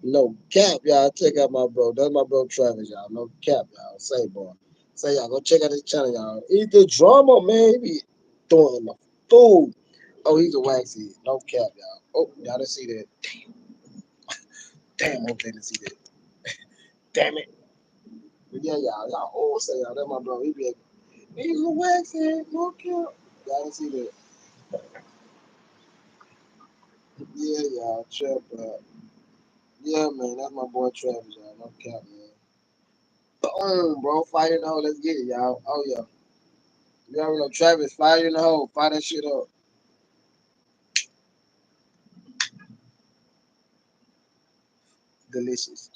No cap, y'all. Check out my bro. That's my bro Travis, y'all. No cap, y'all. Say, boy. Say, y'all. Go check out his channel, y'all. He's the drama, man. He be throwing the food. Oh, he's a waxy. No cap, y'all. Oh, y'all didn't see that. Damn, hope they didn't see that. Damn it. But yeah, y'all. Y'all always say, y'all. That's my bro. He be like, he's a waxy. No cap. Y'all didn't see that. Yeah, y'all. Trap, yeah, man. That's my boy Travis, y'all. No cap, man. Boom, bro. Fight in the hole. Let's get it, y'all. Oh, yeah. You already know Travis, fire in the hole. Fire that shit up. Delicious.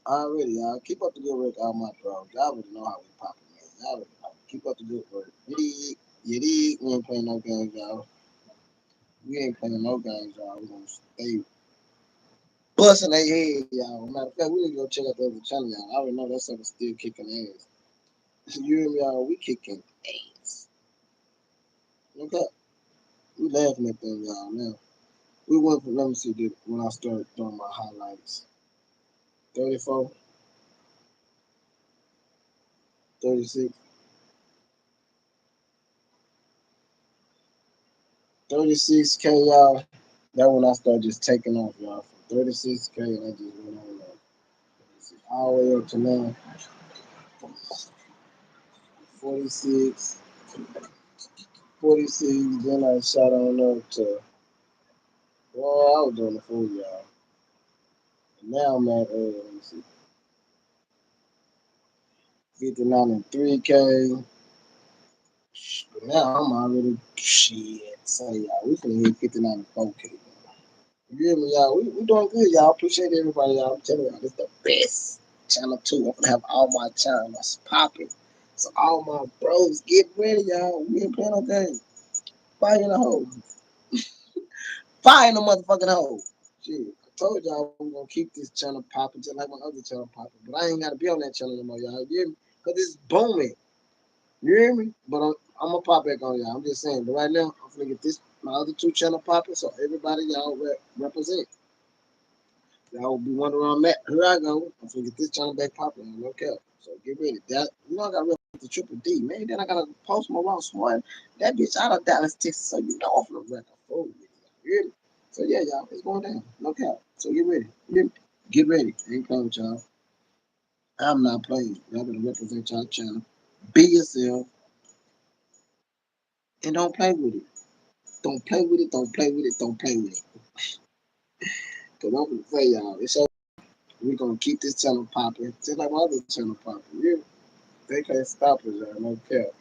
Already, y'all. Keep up the good work, all my bro. Y'all already know how we poppin', man. Y'all already know. Keep up the good work. You dig? You dig? We ain't playing no games, y'all. We ain't playing no games, y'all. We gonna stay busting their head, y'all. Matter of fact, we need to go check out the other channel, y'all. I already know that sucker still kicking ass. You hear me, y'all? We kicking ass. Okay? We laughing at them, y'all, now. We went for, let me see, when I start doing my highlights. 34, 36. 36K, y'all. That when I started just taking off, y'all. From 36K, and I just went on up. All the way up to now, 46, 46. Then I shot on up to, well, I was doing the food, y'all. And now I'm at, let me see, 59 and 3K. But now I'm already, shit. So, y'all, we finna hit 59 and 4K. You hear me, y'all? We doing good, y'all. Appreciate everybody, y'all. I'm telling y'all, this the best channel too. I'm gonna have all my channels popping. So all my bros, get ready, y'all. We ain't playing no game. Fire in the hole. Fire in the motherfucking hole. Shit. I told y'all I'm gonna keep this channel popping just like my other channel popping. But I ain't gotta be on that channel no more, y'all. You hear me? Cause it's booming. You hear me? But I'm gonna pop back on y'all. I'm just saying. But right now, I'm gonna get this my other two channel popping so everybody y'all represent. Y'all will be wondering where I'm at. Here I go. I'm gonna get this channel back popping. No cap. So get ready. That you know I gotta rep the triple D, man. Then I gotta post my Ross one. That bitch out of Dallas, Texas. So you know I'm gonna wreck a fool with it. You hear me? So yeah, y'all, it's going down. No cap. So get ready. You hear me? Get ready. I ain't playing with y'all. I'm not playing. Y'all gonna represent y'all channel. Be yourself and don't play with it. Don't play with it. Don't play with it. Don't play with it. Cause I'm gonna say y'all, it's so we gonna keep this channel popping, just like my other channel popping. You hear me? They can't stop us, y'all. No cap.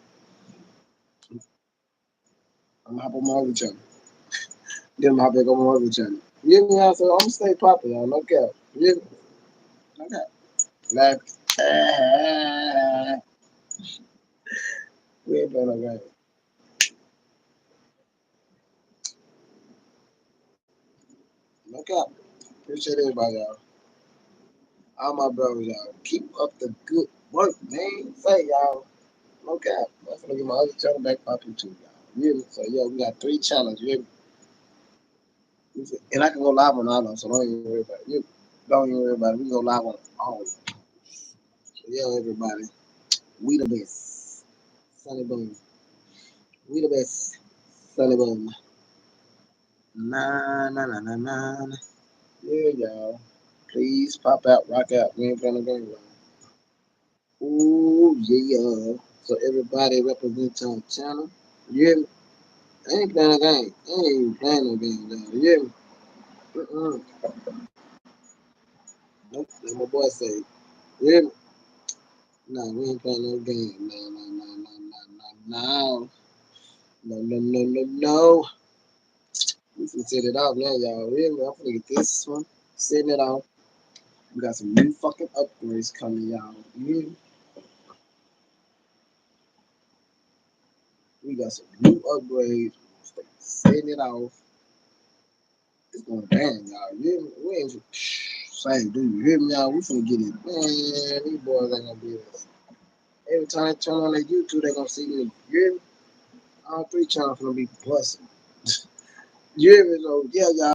I'm gonna hop on my other channel. Then I'm gonna hop back on my other channel. You hear me? So I'm gonna stay popping, y'all. No cap. You hear me? No cap. Like, we ain't playing no game. No cap. Appreciate everybody, y'all. All my brothers, y'all. Keep up the good work, man. Say, y'all. No cap. I'm gonna get my other channel back popping too, y'all. You hear me? So, yeah, we got 3 channels. You hear me? And I can go live on all of them, so don't even worry about it. You don't even worry about it. We can go live on all of them. So, yeah, everybody. We the best. Sunny Boom. We the best. Sunny Boom. Nah, nah, nah, nah, nah. Yeah, y'all. Please pop out, rock out. We ain't playing no game, y'all. Ooh, yeah. So everybody represent your channel. You hear me? I ain't playing a game. I ain't even playing no game, y'all. You hear me? Uh-uh. Nope. Like my boy say. You hear me? Nah, we ain't playing no game. No, no, no, no, no, no, no. No, no, no, no, no. We can set it off now, y'all. You hear me? I'm gonna get this one. Setting it off. We got some new fucking upgrades coming, y'all. You hear me? We got some new upgrades. Setting it off. It's going down, y'all. You hear me? We ain't same, dude. You hear me, y'all? We finna get it. Man, these boys ain't gonna be us. Every time they turn on their YouTube, they gonna see me. You hear me? All 3 channels gonna be busting. You hear me? So, yeah, y'all.